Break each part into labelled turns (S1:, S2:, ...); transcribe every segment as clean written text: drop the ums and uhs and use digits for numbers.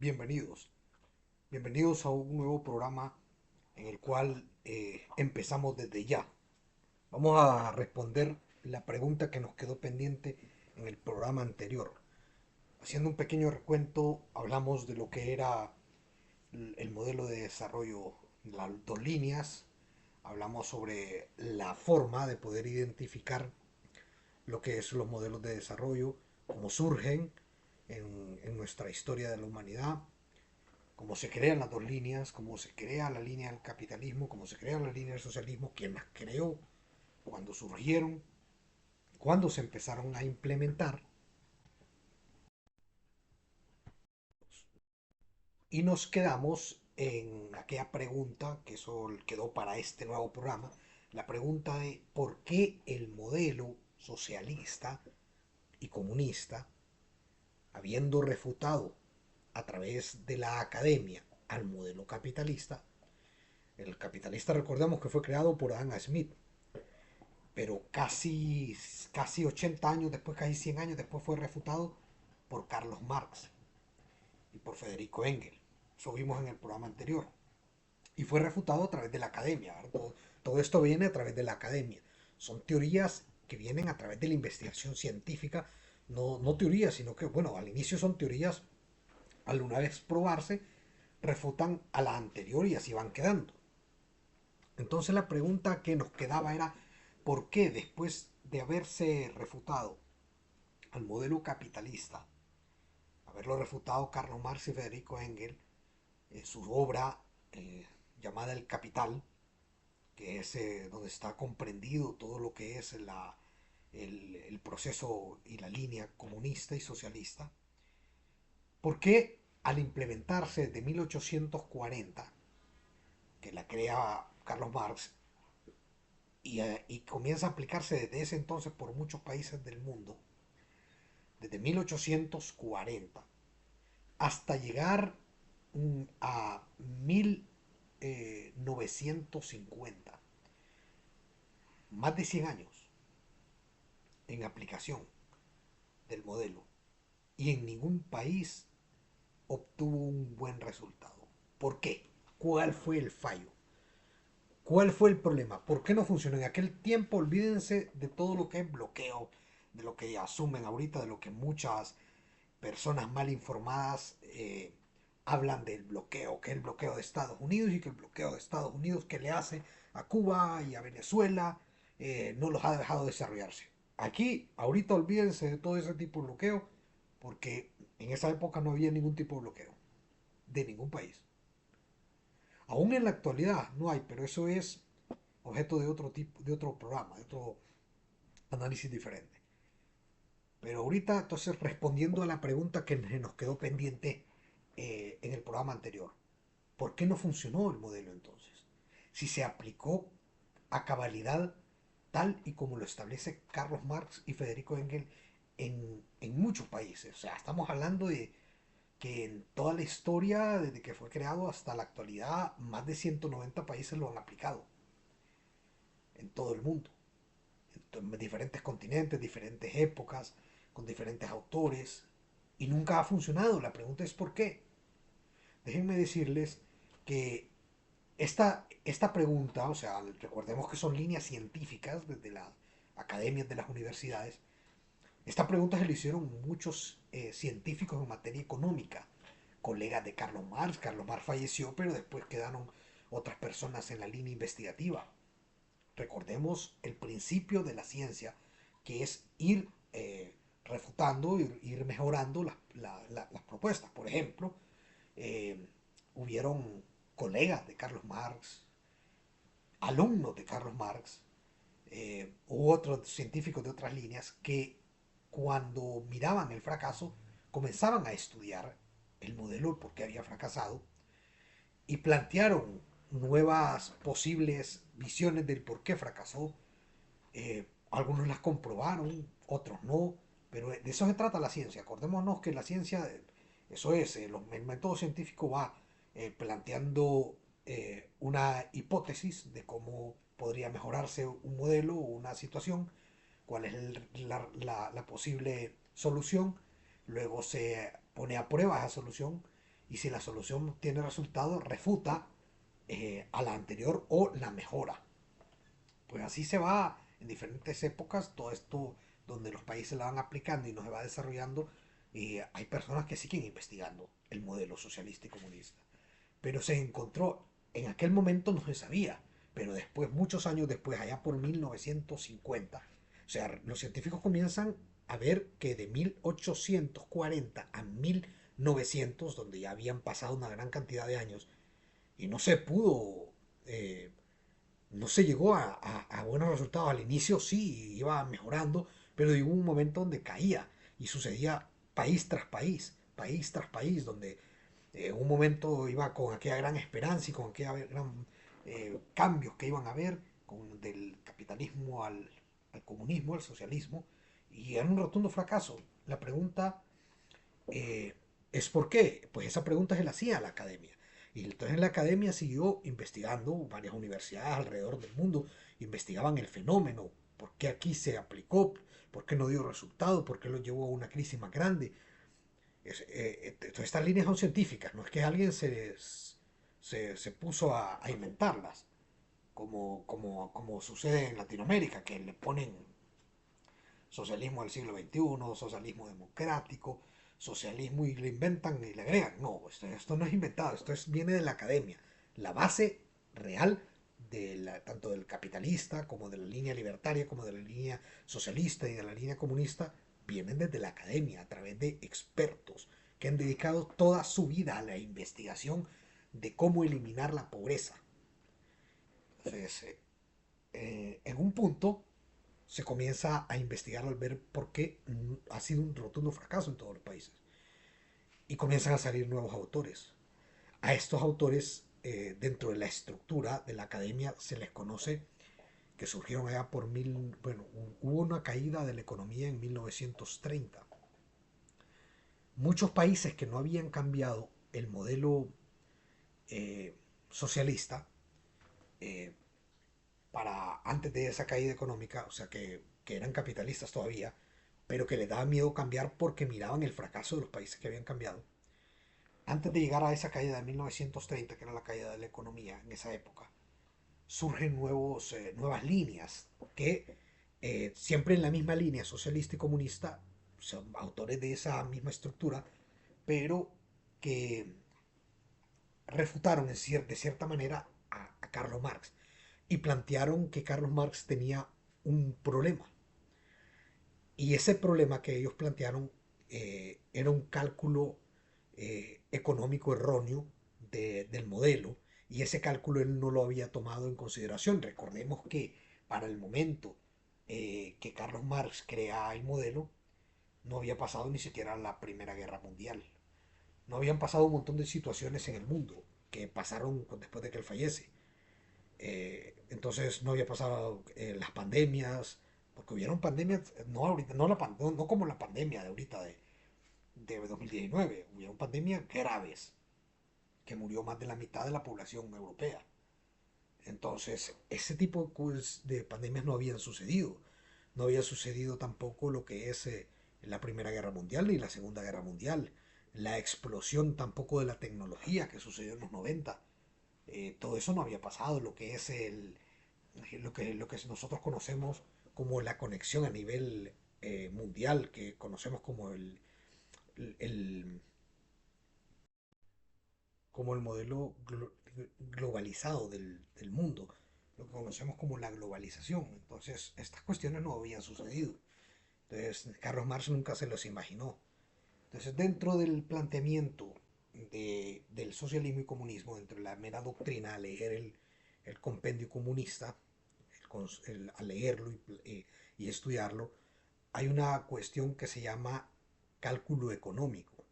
S1: Bienvenidos. Bienvenidos a un nuevo programa en el cual empezamos desde ya. Vamos a responder la pregunta que nos quedó pendiente en el programa anterior. Haciendo un pequeño recuento, hablamos de lo que era el modelo de desarrollo, las dos líneas. Hablamos sobre la forma de poder identificar lo que es los modelos de desarrollo, cómo surgen en nuestra historia de la humanidad, cómo se crean las dos líneas, cómo se crea la línea del capitalismo, cómo se crea la línea del socialismo, quién las creó, cuándo surgieron, cuándo se empezaron a implementar. Y nos quedamos en aquella pregunta, que eso quedó para este nuevo programa, la pregunta de por qué el modelo socialista y comunista, habiendo refutado a través de la academia al modelo capitalista, el capitalista recordemos que fue creado por Adam Smith, pero casi 80 años después, casi 100 años después fue refutado por Carlos Marx y por Federico Engels. Eso vimos en el programa anterior. Y fue refutado a través de la academia. Todo esto viene a través de la academia. Son teorías que vienen a través de la investigación científica, no teorías, sino que, bueno, al inicio son teorías, al una vez probarse, refutan a la anterior y así van quedando. Entonces la pregunta que nos quedaba era, ¿por qué después de haberse refutado al modelo capitalista, haberlo refutado Karl Marx y Federico Engels, su obra llamada El Capital, que es donde está comprendido todo lo que es el proceso y la línea comunista y socialista? ¿Por qué al implementarse desde 1840, que la crea Carlos Marx, y comienza a aplicarse desde ese entonces por muchos países del mundo, desde 1840 hasta llegar a 1950, más de 100 años en aplicación del modelo, y en ningún país obtuvo un buen resultado? ¿Por qué? ¿Cuál fue el fallo? ¿Cuál fue el problema? ¿Por qué no funcionó? En aquel tiempo, olvídense de todo lo que es bloqueo, de lo que asumen ahorita, de lo que muchas personas mal informadas hablan del bloqueo, que es el bloqueo de Estados Unidos, y que el bloqueo de Estados Unidos que le hace a Cuba y a Venezuela no los ha dejado desarrollarse. Aquí, ahorita olvídense de todo ese tipo de bloqueo, porque en esa época no había ningún tipo de bloqueo, de ningún país. Aún en la actualidad no hay, pero eso es objeto de otro tipo, de otro programa, de otro análisis diferente. Pero ahorita, entonces, respondiendo a la pregunta que nos quedó pendiente en el programa anterior, ¿por qué no funcionó el modelo entonces? Si se aplicó a cabalidad tal y como lo establece Carlos Marx y Federico Engels en muchos países. O sea, estamos hablando de que en toda la historia, desde que fue creado hasta la actualidad, más de 190 países lo han aplicado en todo el mundo, en diferentes continentes, diferentes épocas, con diferentes autores, y nunca ha funcionado. La pregunta es ¿por qué? Déjenme decirles que esta pregunta, o sea, recordemos que son líneas científicas desde las academias de las universidades, esta pregunta se le hicieron muchos científicos en materia económica, colegas de Carlos Marx. Carlos Marx falleció, pero después quedaron otras personas en la línea investigativa. Recordemos el principio de la ciencia, que es ir refutando, ir mejorando las propuestas. Por ejemplo, eh, hubieron colegas de Carlos Marx, alumnos de Carlos Marx, u otros científicos de otras líneas que cuando miraban el fracaso comenzaban a estudiar el modelo, el por qué había fracasado, y plantearon nuevas posibles visiones del por qué fracasó. Algunos las comprobaron, otros no, pero de eso se trata la ciencia. Acordémonos que la ciencia, eso es, el método científico va planteando una hipótesis de cómo podría mejorarse un modelo o una situación, cuál es la posible solución, luego se pone a prueba esa solución y si la solución tiene resultado, refuta a la anterior o la mejora. Pues así se va en diferentes épocas todo esto donde los países la van aplicando y nos va desarrollando. Y hay personas que siguen investigando el modelo socialista y comunista. Pero se encontró, en aquel momento no se sabía, pero después, muchos años después, allá por 1950, o sea, los científicos comienzan a ver que de 1840 a 1900, donde ya habían pasado una gran cantidad de años, y no se pudo, no se llegó a buenos resultados. Al inicio sí iba mejorando, pero llegó un momento donde caía y sucedía país tras país, donde un momento iba con aquella gran esperanza y con aquella gran cambios que iban a haber del capitalismo al comunismo, al socialismo, y era un rotundo fracaso. La pregunta es ¿por qué? Pues esa pregunta se la hacía a la academia. Y entonces la academia siguió investigando, varias universidades alrededor del mundo investigaban el fenómeno, por qué aquí se aplicó, por qué no dio resultado, por qué lo llevó a una crisis más grande. Entonces estas líneas son científicas, no es que alguien se puso a inventarlas, como sucede en Latinoamérica, que le ponen socialismo del siglo XXI, socialismo democrático, socialismo y le inventan y le agregan. No, esto no es inventado, viene de la academia. La base real tanto del capitalista como de la línea libertaria, como de la línea socialista y de la línea comunista, vienen desde la academia a través de expertos que han dedicado toda su vida a la investigación de cómo eliminar la pobreza. Entonces, en un punto se comienza a investigar al ver por qué ha sido un rotundo fracaso en todos los países. Y comienzan a salir nuevos autores. A estos autores, dentro de la estructura de la academia, se les conoce que surgieron allá por bueno, hubo una caída de la economía en 1930. Muchos países que no habían cambiado el modelo socialista eh, para antes de esa caída económica, o sea, que eran capitalistas todavía, pero que les daba miedo cambiar porque miraban el fracaso de los países que habían cambiado. Antes de llegar a esa caída de 1930, que era la caída de la economía en esa época, surgen nuevas líneas que siempre en la misma línea socialista y comunista, son autores de esa misma estructura, pero que refutaron de cierta manera a Carlos Marx y plantearon que Carlos Marx tenía un problema. Y ese problema que ellos plantearon era un cálculo económico erróneo del modelo, y ese cálculo él no lo había tomado en consideración. Recordemos que para el momento que Carlos Marx crea el modelo, no había pasado ni siquiera la Primera Guerra Mundial. No habían pasado un montón de situaciones en el mundo que pasaron después de que él fallece. Entonces no había pasado las pandemias, porque hubieron pandemias, no ahorita, no como la pandemia de ahorita de 2019, hubieron pandemias graves, que murió más de la mitad de la población europea. Entonces, ese tipo de pandemias no habían sucedido. No había sucedido tampoco lo que es la Primera Guerra Mundial ni la Segunda Guerra Mundial. La explosión tampoco de la tecnología que sucedió en los 90. Todo eso no había pasado. Lo que nosotros conocemos como la conexión a nivel mundial, que conocemos el, como el modelo globalizado del mundo, lo que conocemos como la globalización. Entonces, estas cuestiones no habían sucedido. Entonces, Carlos Marx nunca se los imaginó. Entonces, dentro del planteamiento del socialismo y comunismo, dentro de la mera doctrina, a leer el compendio comunista, a leerlo y estudiarlo, hay una cuestión que se llama cálculo económico.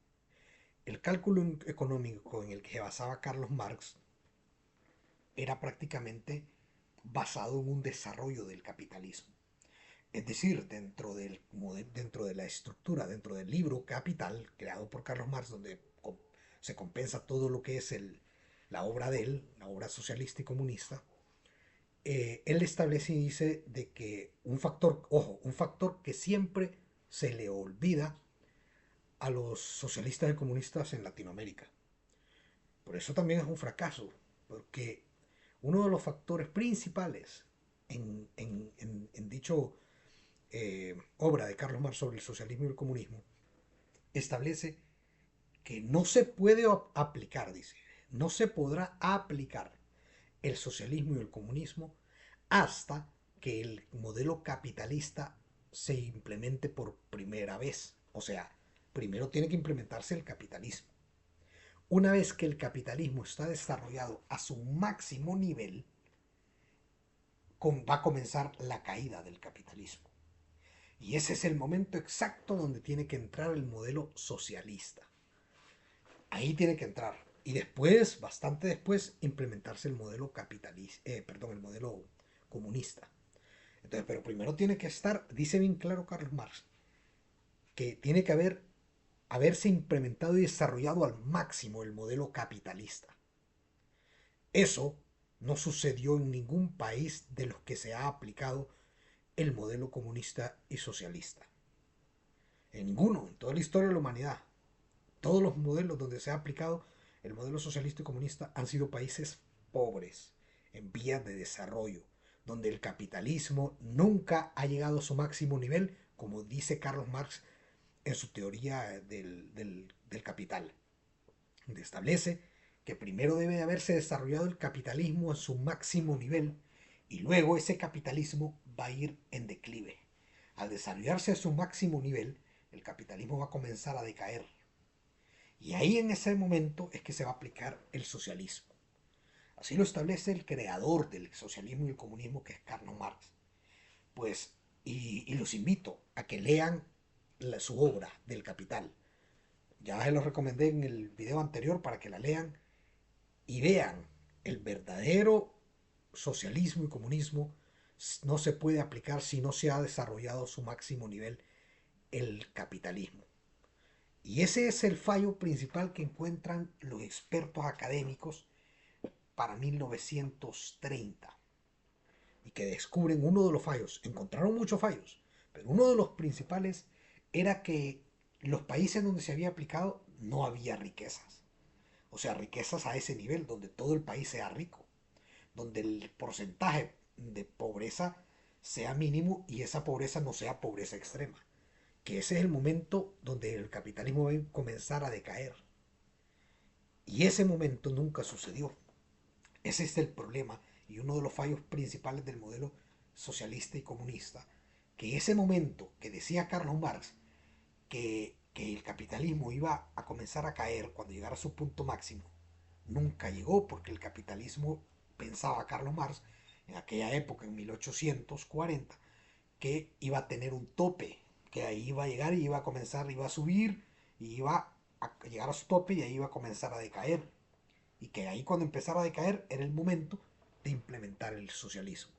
S1: El cálculo económico en el que se basaba Carlos Marx era prácticamente basado en un desarrollo del capitalismo. Es decir, dentro de la estructura, dentro del libro Capital, creado por Carlos Marx, donde se compensa todo lo que es la obra de él, la obra socialista y comunista, él establece y dice de que un factor, ojo, un factor que siempre se le olvida a los socialistas y comunistas en Latinoamérica, Por eso también es un fracaso, porque uno de los factores principales en dicho obra de Carlos Marx sobre el socialismo y el comunismo establece que no se puede aplicar, dice, no se podrá aplicar el socialismo y el comunismo hasta que el modelo capitalista se implemente por primera vez. O sea, primero tiene que implementarse el capitalismo. Una vez que el capitalismo está desarrollado a su máximo nivel, va a comenzar la caída del capitalismo. Y ese es el momento exacto donde tiene que entrar el modelo socialista. Ahí tiene que entrar. Y después, bastante después, implementarse el modelo capitalista, el modelo comunista. Entonces, pero primero tiene que estar, dice bien claro Karl Marx, que tiene que haberse implementado y desarrollado al máximo el modelo capitalista. Eso no sucedió en ningún país de los que se ha aplicado el modelo comunista y socialista. En ninguno, en toda la historia de la humanidad. Todos los modelos donde se ha aplicado el modelo socialista y comunista han sido países pobres, en vías de desarrollo, donde el capitalismo nunca ha llegado a su máximo nivel, como dice Carlos Marx en su teoría del capital, donde establece que primero debe de haberse desarrollado el capitalismo a su máximo nivel y luego ese capitalismo va a ir en declive. Al desarrollarse a su máximo nivel, el capitalismo va a comenzar a decaer. Y ahí en ese momento es que se va a aplicar el socialismo. Así lo establece el creador del socialismo y el comunismo, que es Karl Marx. Pues, y los invito a que lean su obra del Capital. Ya se los recomendé en el video anterior para que la lean y vean el verdadero socialismo y comunismo no se puede aplicar si no se ha desarrollado a su máximo nivel el capitalismo. Y ese es el fallo principal que encuentran los expertos académicos para 1930 y que descubren uno de los fallos. Encontraron muchos fallos, pero uno de los principales era que los países donde se había aplicado no había riquezas. O sea, riquezas a ese nivel, donde todo el país sea rico, donde el porcentaje de pobreza sea mínimo y esa pobreza no sea pobreza extrema. Que ese es el momento donde el capitalismo va a comenzar a decaer. Y ese momento nunca sucedió. Ese es el problema y uno de los fallos principales del modelo socialista y comunista, que ese momento que decía Carlos Marx, que el capitalismo iba a comenzar a caer cuando llegara a su punto máximo, nunca llegó porque el capitalismo, pensaba Carlos Marx, en aquella época, en 1840, que iba a tener un tope, que ahí iba a llegar y iba a comenzar, iba a subir y iba a llegar a su tope y ahí iba a comenzar a decaer. Y que ahí cuando empezara a decaer era el momento de implementar el socialismo.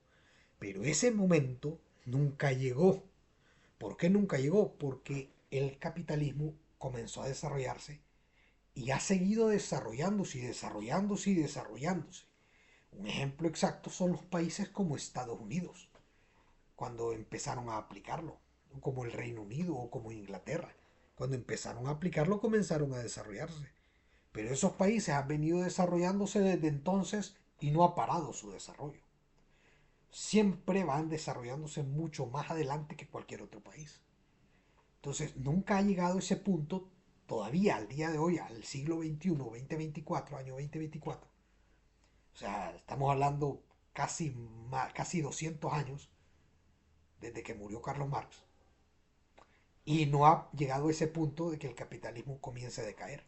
S1: Pero ese momento nunca llegó. ¿Por qué nunca llegó? Porque el capitalismo comenzó a desarrollarse y ha seguido desarrollándose y desarrollándose y desarrollándose. Un ejemplo exacto son los países como Estados Unidos, cuando empezaron a aplicarlo, como el Reino Unido o como Inglaterra. Cuando empezaron a aplicarlo comenzaron a desarrollarse. Pero esos países han venido desarrollándose desde entonces y no ha parado su desarrollo. Siempre van desarrollándose mucho más adelante que cualquier otro país. Entonces, nunca ha llegado ese punto todavía al día de hoy, al siglo XXI, 2024, año 2024. O sea, estamos hablando casi 200 años desde que murió Carlos Marx. Y no ha llegado a ese punto de que el capitalismo comience a decaer.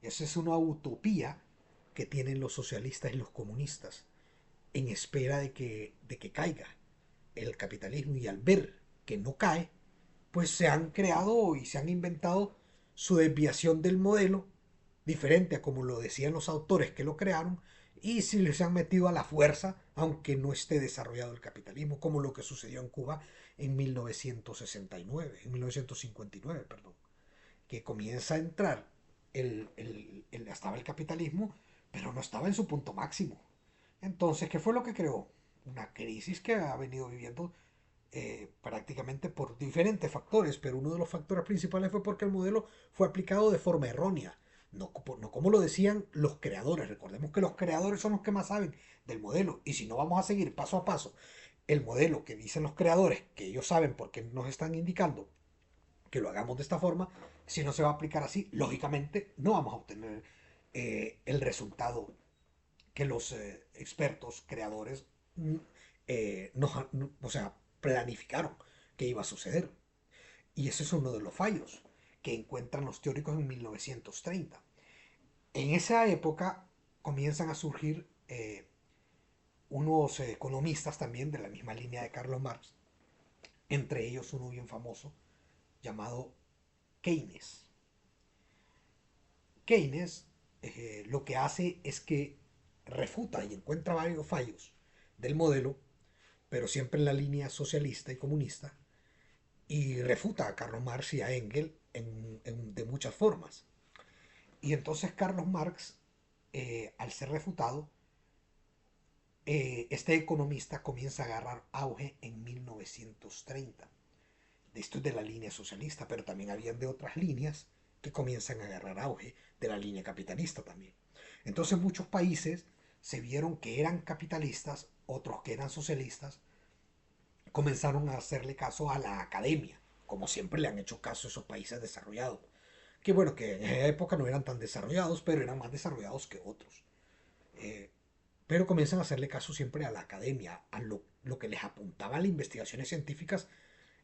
S1: Esa es una utopía que tienen los socialistas y los comunistas en espera de que caiga el capitalismo y al ver que no cae, pues se han creado y se han inventado su desviación del modelo, diferente a como lo decían los autores que lo crearon, y si les han metido a la fuerza, aunque no esté desarrollado el capitalismo, como lo que sucedió en Cuba en 1969, en 1959, perdón, que comienza a entrar estaba el capitalismo, pero no estaba en su punto máximo. Entonces, ¿qué fue lo que creó? Una crisis que ha venido viviendo prácticamente por diferentes factores, pero uno de los factores principales fue porque el modelo fue aplicado de forma errónea. no, no como lo decían los creadores. Recordemos que los creadores son los que más saben del modelo. Y si no vamos a seguir paso a paso el modelo que dicen los creadores, que ellos saben porque nos están indicando que lo hagamos de esta forma, si no se va a aplicar así, lógicamente no vamos a obtener el resultado que los expertos creadores nos, o sea, planificaron que iba a suceder. Y ese es uno de los fallos que encuentran los teóricos en 1930. En esa época comienzan a surgir unos economistas también de la misma línea de Carlos Marx, entre ellos uno bien famoso llamado Keynes. Keynes lo que hace es que refuta y encuentra varios fallos del modelo, pero siempre en la línea socialista y comunista, y refuta a Carlos Marx y a Engels de muchas formas. Y entonces Carlos Marx, al ser refutado, este economista comienza a agarrar auge en 1930. Esto es de la línea socialista, pero también habían de otras líneas que comienzan a agarrar auge, de la línea capitalista también. Entonces muchos países se vieron que eran capitalistas, otros que eran socialistas, comenzaron a hacerle caso a la academia, como siempre le han hecho caso a esos países desarrollados. Que bueno, que en esa época no eran tan desarrollados, pero eran más desarrollados que otros. Eh, pero comienzan a hacerle caso siempre a la academia, a lo que les apuntaba a las investigaciones científicas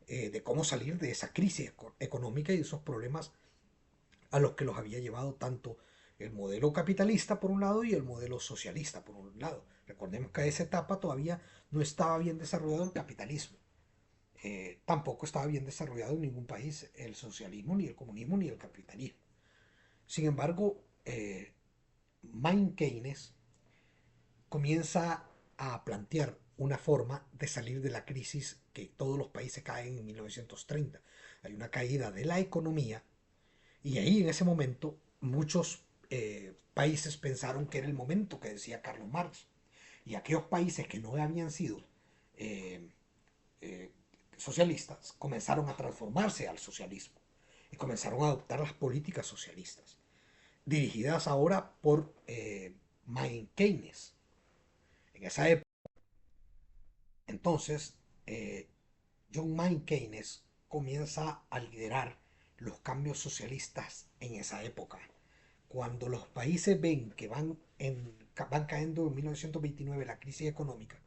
S1: de cómo salir de esa crisis económica y de esos problemas a los que los había llevado tanto el modelo capitalista por un lado y el modelo socialista por un lado. Recordemos que a esa etapa todavía no estaba bien desarrollado el capitalismo. Tampoco estaba bien desarrollado en ningún país el socialismo, ni el comunismo, ni el capitalismo. Sin embargo, Keynes comienza a plantear una forma de salir de la crisis que todos los países caen en 1930. Hay una caída de la economía y ahí en ese momento muchos países pensaron que era el momento que decía Carlos Marx. Y aquellos países que no habían sido eh, eh, socialistas comenzaron a transformarse al socialismo y comenzaron a adoptar las políticas socialistas, dirigidas ahora por Keynes. En esa época, entonces, John Keynes comienza a liderar los cambios socialistas en esa época. Cuando los países ven que van cayendo en 1929 la crisis económica,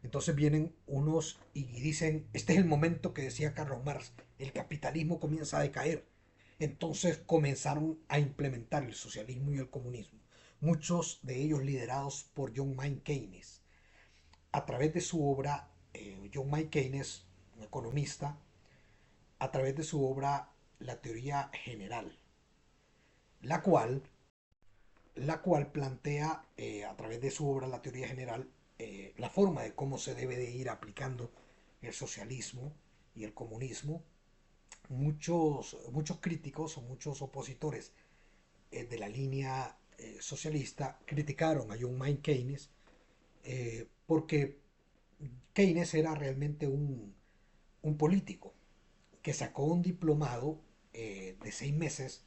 S1: entonces vienen unos y dicen, este es el momento que decía Carlos Marx, el capitalismo comienza a decaer. Entonces comenzaron a implementar el socialismo y el comunismo, muchos de ellos liderados por John Keynes. A través de su obra, John Keynes, un economista, a través de su obra La teoría general, la cual, la cual plantea a través de su obra La teoría general la forma de cómo se debe de ir aplicando el socialismo y el comunismo. Muchos críticos o muchos opositores de la línea socialista criticaron a John Keynes porque Keynes era realmente un político que sacó un diplomado de 6 meses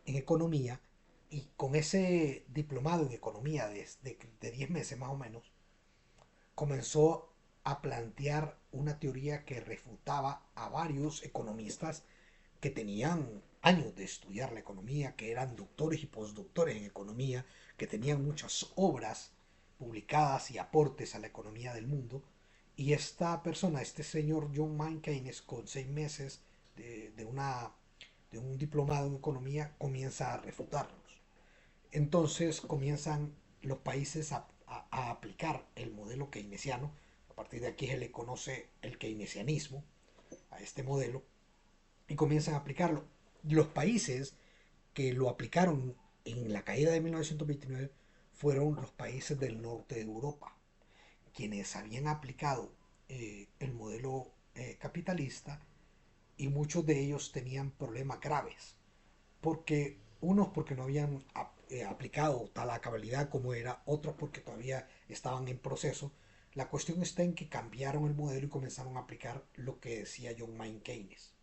S1: en economía y con ese diplomado en economía de 10 meses más o menos comenzó a plantear una teoría que refutaba a varios economistas que tenían años de estudiar la economía, que eran doctores y postdoctores en economía, que tenían muchas obras publicadas y aportes a la economía del mundo. Y esta persona, este señor John Keynes, con 6 meses de, una, de un diplomado en economía, comienza a refutarlos. Entonces comienzan los países a aplicar el modelo keynesiano. A partir de aquí se le conoce el keynesianismo a este modelo y comienzan a aplicarlo. Los países que lo aplicaron en la caída de 1929 fueron los países del norte de Europa, quienes habían aplicado el modelo capitalista y muchos de ellos tenían problemas graves, porque unos porque no habían aplicado tal a cabalidad como era, otros porque todavía estaban en proceso. La cuestión está en que cambiaron el modelo y comenzaron a aplicar lo que decía John Keynes.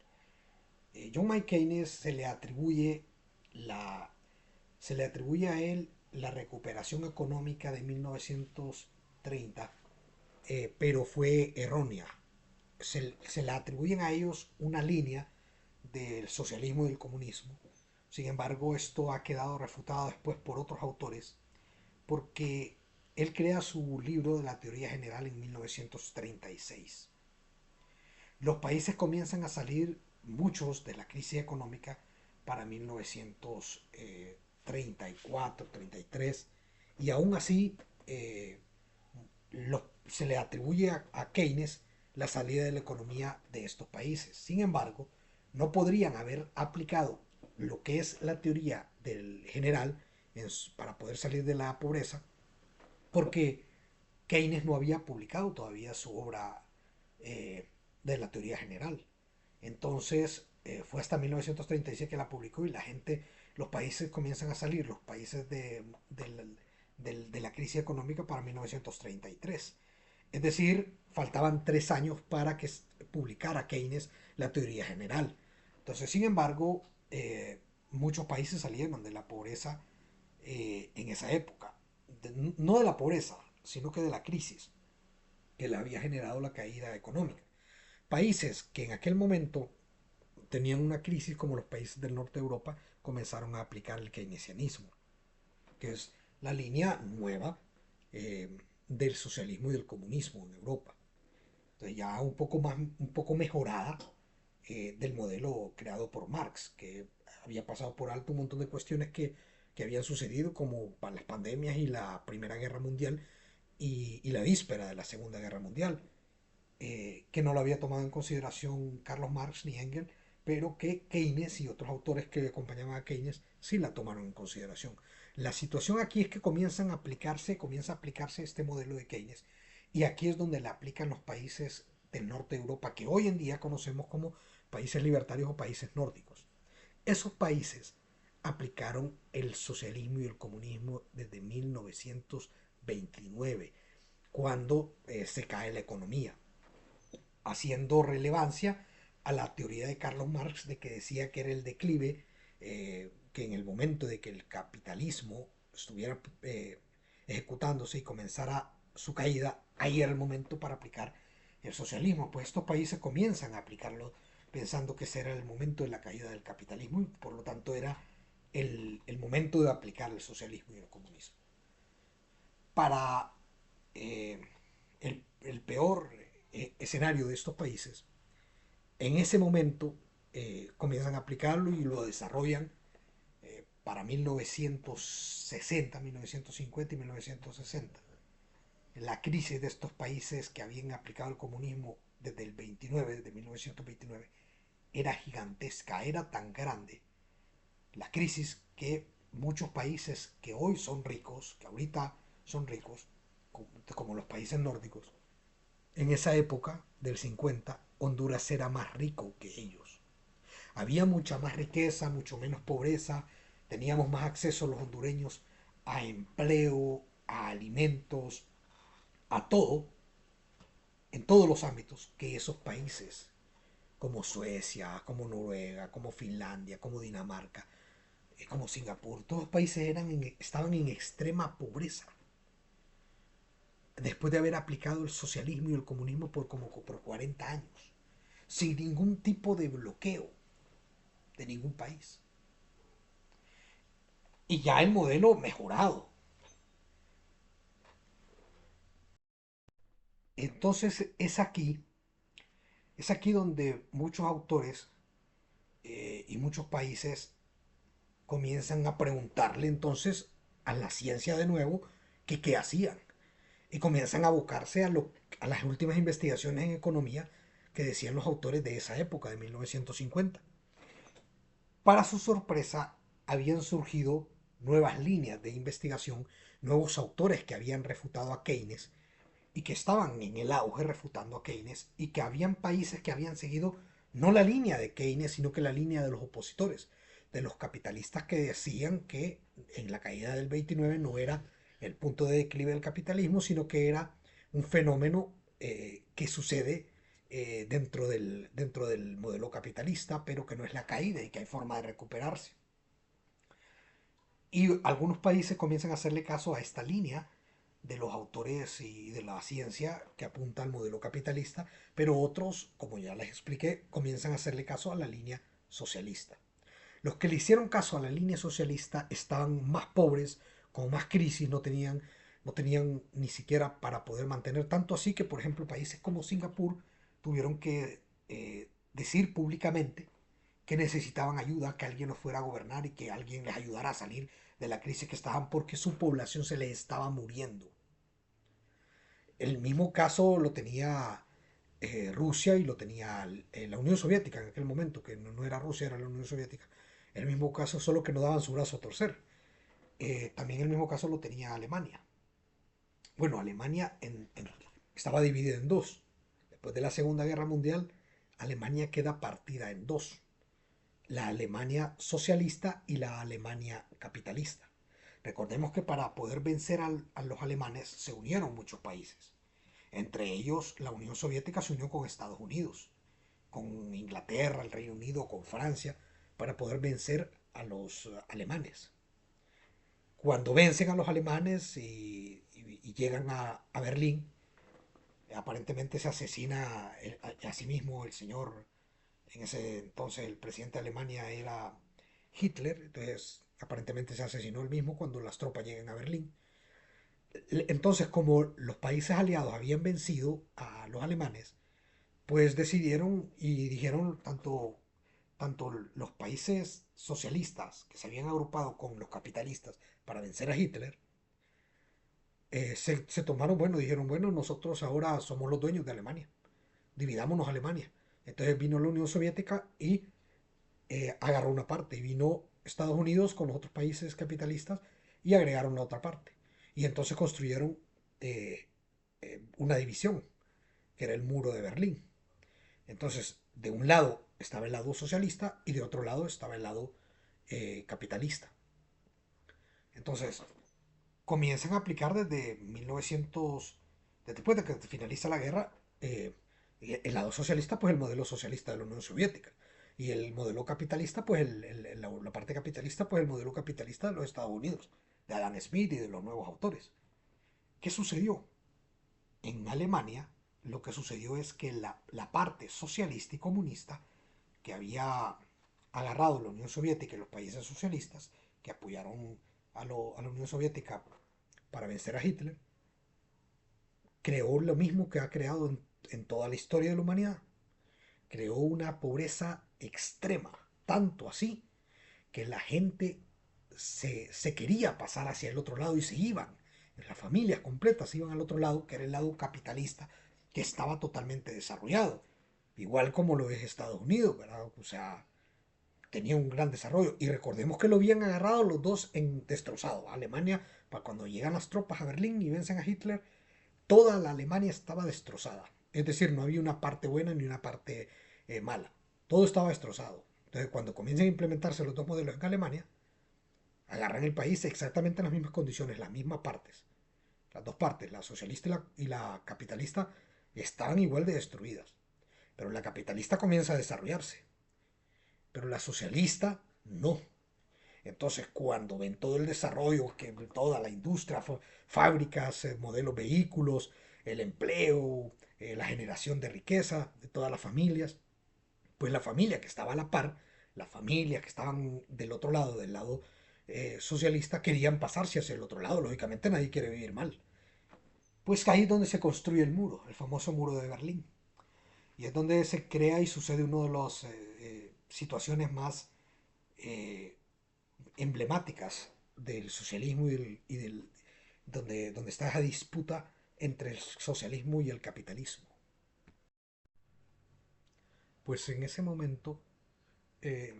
S1: John Keynes se le atribuye la, Se le atribuye a él la recuperación económica de 1930, pero fue errónea. Se le atribuyen a ellos una línea del socialismo y del comunismo. Sin embargo, esto ha quedado refutado después por otros autores, porque él crea su libro de la teoría general en 1936. Los países comienzan a salir, muchos, de la crisis económica para 1934, 33, y aún así se le atribuye a Keynes la salida de la economía de estos países. Sin embargo, no podrían haber aplicado lo que es la teoría del general para poder salir de la pobreza, porque Keynes no había publicado todavía su obra de la teoría general. Entonces, fue hasta 1936 que la publicó y la gente, los países comienzan a salir, los países de la crisis económica para 1933. Es decir, faltaban 3 años para que publicara Keynes la teoría general. Entonces, sin embargo, muchos países salieron de la pobreza en esa época. No de la pobreza, sino que de la crisis que le había generado la caída económica. Países que en aquel momento tenían una crisis, como los países del norte de Europa, comenzaron a aplicar el keynesianismo, que es la línea nueva eh, del socialismo y del comunismo en Europa. Entonces ya un poco mejorada del modelo creado por Marx, que había pasado por alto un montón de cuestiones que habían sucedido, como para las pandemias y la Primera Guerra Mundial y la víspera de la Segunda Guerra Mundial, que no lo había tomado en consideración Carlos Marx ni Engels, pero que Keynes y otros autores que acompañaban a Keynes sí la tomaron en consideración. La situación aquí es que comienza a aplicarse este modelo de Keynes, y aquí es donde la aplican los países del norte de Europa, que hoy en día conocemos como países libertarios o países nórdicos. Esos países aplicaron el socialismo y el comunismo desde 1929, cuando se cae la economía, haciendo relevancia a la teoría de Carlos Marx de que decía que era el declive, que en el momento de que el capitalismo estuviera ejecutándose y comenzara su caída, ahí era el momento para aplicar el socialismo. Pues estos países comienzan a aplicarlo pensando que ese era el momento de la caída del capitalismo y por lo tanto era el momento de aplicar el socialismo y el comunismo. Para el peor escenario de estos países, en ese momento comienzan a aplicarlo y lo desarrollan para 1960, 1950 y 1960. La crisis de estos países que habían aplicado el comunismo desde el 29, desde 1929, era gigantesca, era tan grande la crisis que muchos países que hoy son ricos, que ahorita son ricos, como los países nórdicos, en esa época del 50, Honduras era más rico que ellos. Había mucha más riqueza, mucho menos pobreza, teníamos más acceso los hondureños a empleo, a alimentos, a todo, en todos los ámbitos, que esos países como Suecia, como Noruega, como Finlandia, como Dinamarca, como Singapur. Todos los países estaban en extrema pobreza después de haber aplicado el socialismo y el comunismo por 40 años, sin ningún tipo de bloqueo de ningún país. Y ya el modelo mejorado. Entonces es aquí donde muchos autores y muchos países comienzan a preguntarle entonces a la ciencia de nuevo que qué hacían. Y comienzan a abocarse a las últimas investigaciones en economía que decían los autores de esa época, de 1950. Para su sorpresa, habían surgido nuevas líneas de investigación, nuevos autores que habían refutado a Keynes y que estaban en el auge refutando a Keynes, y que habían países que habían seguido no la línea de Keynes, sino que la línea de los opositores, de los capitalistas que decían que en la caída del 29 no era el punto de declive del capitalismo, sino que era un fenómeno que sucede dentro del modelo capitalista, pero que no es la caída y que hay forma de recuperarse. Y algunos países comienzan a hacerle caso a esta línea de los autores y de la ciencia que apunta al modelo capitalista, pero otros, como ya les expliqué, comienzan a hacerle caso a la línea socialista. Los que le hicieron caso a la línea socialista estaban más pobres, con más crisis, no tenían ni siquiera para poder mantener, tanto así que, por ejemplo, países como Singapur tuvieron que decir públicamente que necesitaban ayuda, que alguien los fuera a gobernar y que alguien les ayudara a salir de la crisis que estaban porque su población se les estaba muriendo. El mismo caso lo tenía Rusia y lo tenía la Unión Soviética en aquel momento, que no era Rusia, era la Unión Soviética. El mismo caso, solo que no daban su brazo a torcer. También el mismo caso lo tenía Alemania. Bueno, Alemania estaba dividida en dos. Después de la Segunda Guerra Mundial, Alemania queda partida en dos. La Alemania socialista y la Alemania capitalista. Recordemos que para poder vencer a los alemanes se unieron muchos países. Entre ellos, la Unión Soviética se unió con Estados Unidos, con Inglaterra, el Reino Unido, con Francia, para poder vencer a los alemanes. Cuando vencen a los alemanes y llegan a Berlín, aparentemente se asesina a sí mismo el señor. En ese entonces el presidente de Alemania era Hitler, entonces aparentemente se asesinó él mismo cuando las tropas llegan a Berlín. Entonces, como los países aliados habían vencido a los alemanes, pues decidieron y dijeron tanto los países socialistas que se habían agrupado con los capitalistas para vencer a Hitler, se tomaron, bueno, dijeron, bueno, nosotros ahora somos los dueños de Alemania, dividámonos Alemania. Entonces vino la Unión Soviética y agarró una parte, y vino Estados Unidos con los otros países capitalistas y agregaron la otra parte. Y entonces construyeron eh, una división, que era el muro de Berlín. Entonces, de un lado estaba el lado socialista y de otro lado estaba el lado capitalista. Entonces, comienzan a aplicar desde 1900, después de que finaliza la guerra, el lado socialista, pues el modelo socialista de la Unión Soviética. Y el modelo capitalista, pues la parte capitalista, pues el modelo capitalista de los Estados Unidos, de Adam Smith y de los nuevos autores. ¿Qué sucedió? En Alemania, lo que sucedió es que la parte socialista y comunista que había agarrado la Unión Soviética y los países socialistas que apoyaron a la Unión Soviética para vencer a Hitler, creó lo mismo que ha creado en toda la historia de la humanidad. Creó una pobreza extrema, tanto así que la gente se quería pasar hacia el otro lado y se iban. Las familias completas se iban al otro lado, que era el lado capitalista, que estaba totalmente desarrollado. Igual como lo es Estados Unidos, ¿verdad? O sea, tenía un gran desarrollo. Y recordemos que lo habían agarrado los dos en destrozado. Alemania, para cuando llegan las tropas a Berlín y vencen a Hitler, toda la Alemania estaba destrozada. Es decir, no había una parte buena ni una parte mala. Todo estaba destrozado. Entonces, cuando comienzan a implementarse los dos modelos en Alemania, agarran el país exactamente en las mismas condiciones, las mismas partes. Las dos partes, la socialista y la capitalista, estaban igual de destruidas. Pero la capitalista comienza a desarrollarse. Pero la socialista no. Entonces, cuando ven todo el desarrollo, que toda la industria, fábricas, modelos vehículos, el empleo, la generación de riqueza de todas las familias, pues la familia que estaba a la par, las familias que estaban del otro lado, del lado socialista, querían pasarse hacia el otro lado. Lógicamente nadie quiere vivir mal. Pues ahí es donde se construye el muro, el famoso muro de Berlín. Y es donde se crea y sucede una de las situaciones más eh, emblemáticas del socialismo donde está esa disputa entre el socialismo y el capitalismo. Pues en ese momento eh,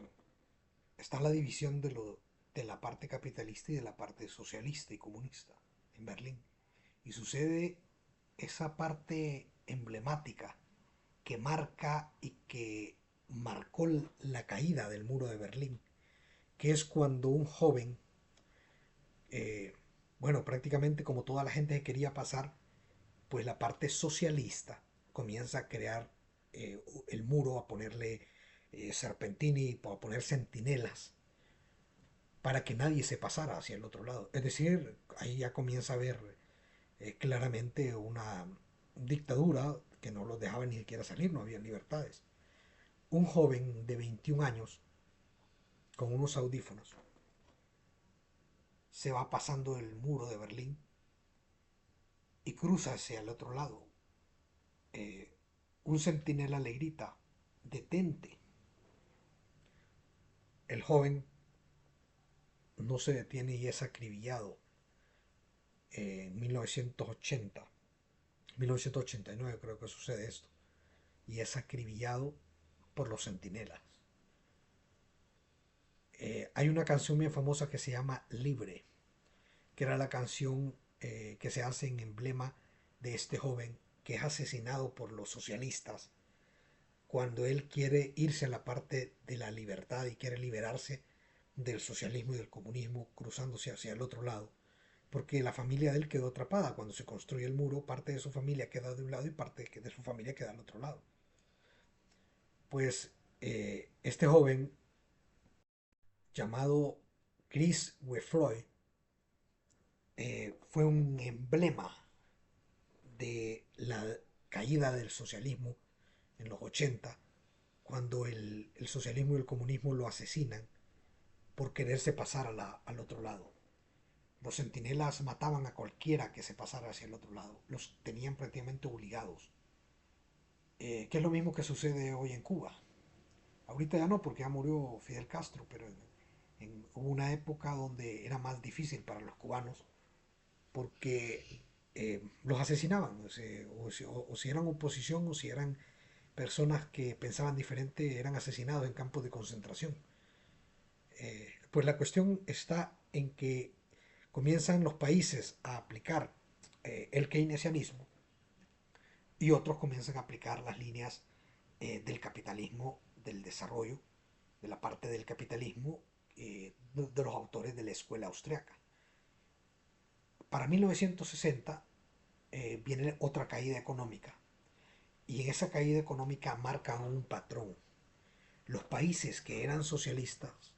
S1: está la división de la parte capitalista y de la parte socialista y comunista en Berlín. Y sucede esa parte emblemática que marca y que marcó la caída del muro de Berlín, que es cuando un joven, eh, bueno, prácticamente como toda la gente que quería pasar, pues la parte socialista comienza a crear el muro, a ponerle serpentini, a poner centinelas para que nadie se pasara hacia el otro lado. Es decir, ahí ya comienza a ver claramente una dictadura que no los dejaba ni siquiera salir, no había libertades. Un joven de 21 años con unos audífonos se va pasando el muro de Berlín y cruza hacia el otro lado. Eh, un centinela le grita, detente. El joven no se detiene y es acribillado en 1980, 1989 creo que sucede esto, y es acribillado por los centinelas. Hay una canción bien famosa que se llama Libre, que era la canción que se hace en emblema de este joven que es asesinado por los socialistas cuando él quiere irse a la parte de la libertad y quiere liberarse del socialismo y del comunismo cruzándose hacia el otro lado, porque la familia de él quedó atrapada. Cuando se construye el muro, parte de su familia queda de un lado y parte de su familia queda al otro lado. Pues este joven llamado Chris Wefroy fue un emblema de la caída del socialismo en los 80, cuando el socialismo y el comunismo lo asesinan por quererse pasar al otro lado. Los centinelas mataban a cualquiera que se pasara hacia el otro lado. Los tenían prácticamente obligados. Que es lo mismo que sucede hoy en Cuba. Ahorita ya no, porque ya murió Fidel Castro, pero hubo una época donde era más difícil para los cubanos porque los asesinaban, o si eran oposición o si eran personas que pensaban diferente, eran asesinados en campos de concentración. Pues la cuestión está en que comienzan los países a aplicar el keynesianismo y otros comienzan a aplicar las líneas del capitalismo, del desarrollo, de la parte del capitalismo de los autores de la escuela austriaca. Para 1960 viene otra caída económica y en esa caída económica marcan un patrón. Los países que eran socialistas,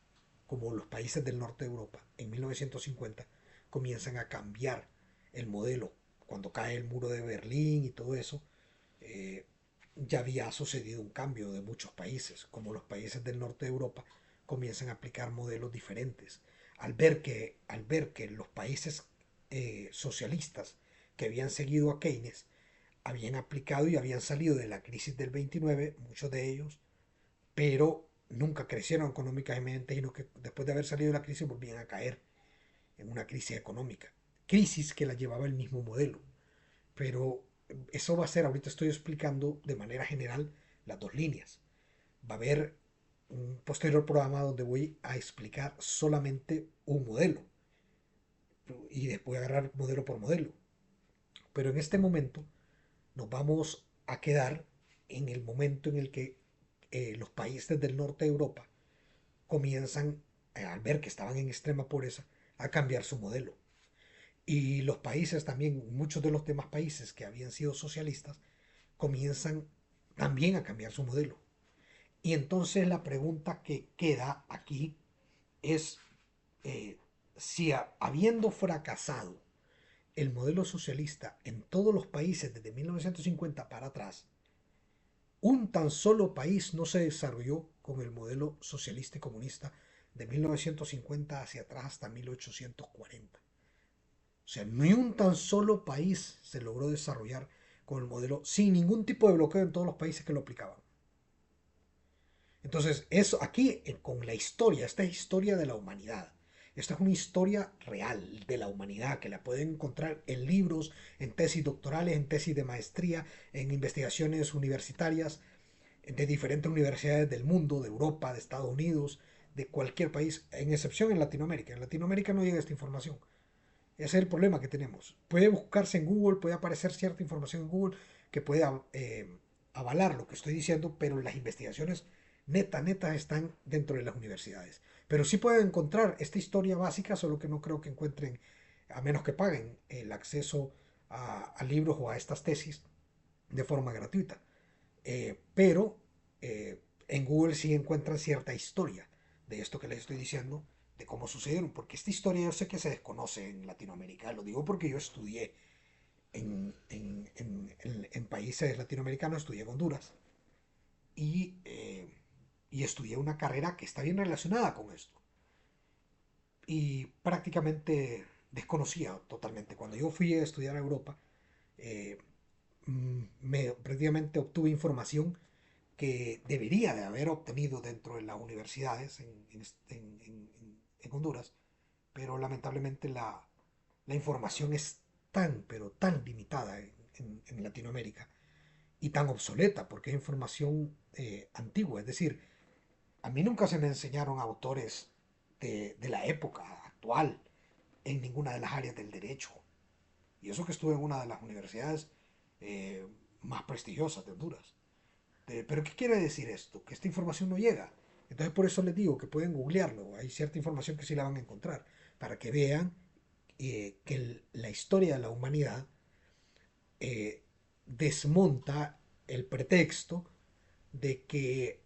S1: como los países del norte de Europa, en 1950 comienzan a cambiar el modelo. Cuando cae el muro de Berlín y todo eso, eh, ya había sucedido un cambio de muchos países, como los países del norte de Europa comienzan a aplicar modelos diferentes. Al ver que los países socialistas que habían seguido a Keynes habían aplicado y habían salido de la crisis del 29, muchos de ellos, pero nunca crecieron económicamente, sino que después de haber salido de la crisis volvían a caer en una crisis económica. Crisis que la llevaba el mismo modelo. Pero eso va a ser, ahorita estoy explicando de manera general las dos líneas. Va a haber un posterior programa donde voy a explicar solamente un modelo y después agarrar modelo por modelo. Pero en este momento nos vamos a quedar en el momento en el que los países del norte de Europa comienzan, al ver que estaban en extrema pobreza, a cambiar su modelo. Y los países también, muchos de los demás países que habían sido socialistas, comienzan también a cambiar su modelo. Y entonces la pregunta que queda aquí es si habiendo fracasado el modelo socialista en todos los países desde 1950 para atrás, un tan solo país no se desarrolló con el modelo socialista y comunista de 1950 hacia atrás hasta 1840. O sea, ni un tan solo país se logró desarrollar con el modelo sin ningún tipo de bloqueo en todos los países que lo aplicaban. Entonces, eso aquí con la historia, esta es historia de la humanidad. Esta es una historia real de la humanidad que la pueden encontrar en libros, en tesis doctorales, en tesis de maestría, en investigaciones universitarias de diferentes universidades del mundo, de Europa, de Estados Unidos, de cualquier país, en excepción en Latinoamérica. En Latinoamérica no llega esta información. Ese es el problema que tenemos. Puede buscarse en Google, puede aparecer cierta información en Google que pueda avalar lo que estoy diciendo, pero las investigaciones neta están dentro de las universidades. Pero sí pueden encontrar esta historia básica, solo que no creo que encuentren, a menos que paguen el acceso a libros o a estas tesis de forma gratuita. Pero en Google sí encuentran cierta historia de esto que les estoy diciendo de cómo sucedieron, porque esta historia yo sé que se desconoce en Latinoamérica, lo digo porque yo estudié en países latinoamericanos, estudié en Honduras y y estudié una carrera que está bien relacionada con esto. Y prácticamente desconocía totalmente. Cuando yo fui a estudiar a Europa, eh, prácticamente obtuve información que debería de haber obtenido dentro de las universidades en Honduras, pero lamentablemente la información es tan, pero tan limitada en Latinoamérica y tan obsoleta porque es información antigua. Es decir, a mí nunca se me enseñaron autores de la época actual en ninguna de las áreas del derecho. Y eso que estuve en una de las universidades eh, más prestigiosas de Honduras. Pero ¿qué quiere decir esto? Que esta información no llega. Entonces por eso les digo que pueden googlearlo. Hay cierta información que sí la van a encontrar. Para que vean que la historia de la humanidad desmonta el pretexto de que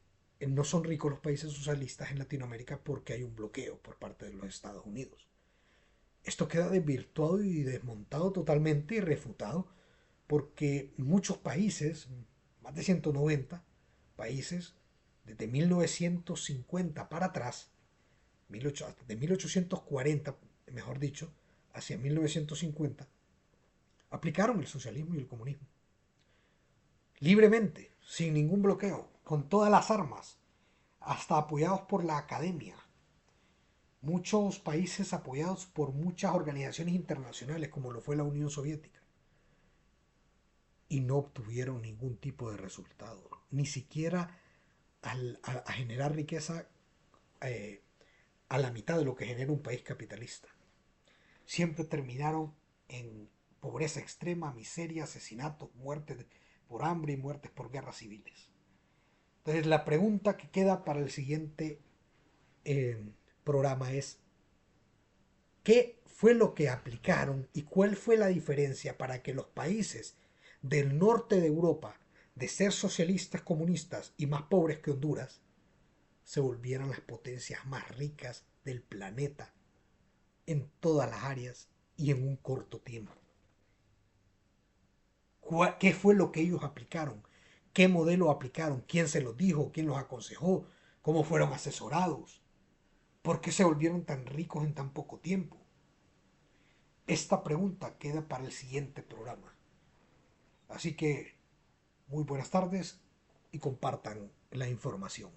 S1: no son ricos los países socialistas en Latinoamérica porque hay un bloqueo por parte de los Estados Unidos. Esto queda desvirtuado y desmontado totalmente y refutado porque muchos países, más de 190 países, desde 1950 para atrás, de 1840, mejor dicho, hacia 1950, aplicaron el socialismo y el comunismo. Libremente, sin ningún bloqueo, con todas las armas, hasta apoyados por la academia. Muchos países apoyados por muchas organizaciones internacionales, como lo fue la Unión Soviética, y no obtuvieron ningún tipo de resultado, ni siquiera a generar riqueza eh, a la mitad de lo que genera un país capitalista. Siempre terminaron en pobreza extrema, miseria, asesinatos, muertes por hambre y muertes por guerras civiles. Entonces la pregunta que queda para el siguiente programa es, ¿qué fue lo que aplicaron y cuál fue la diferencia para que los países del norte de Europa, de ser socialistas comunistas y más pobres que Honduras, se volvieran las potencias más ricas del planeta en todas las áreas y en un corto tiempo? ¿Qué fue lo que ellos aplicaron? ¿Qué modelo aplicaron? ¿Quién se los dijo? ¿Quién los aconsejó? ¿Cómo fueron asesorados? ¿Por qué se volvieron tan ricos en tan poco tiempo? Esta pregunta queda para el siguiente programa. Así que muy buenas tardes y compartan la información.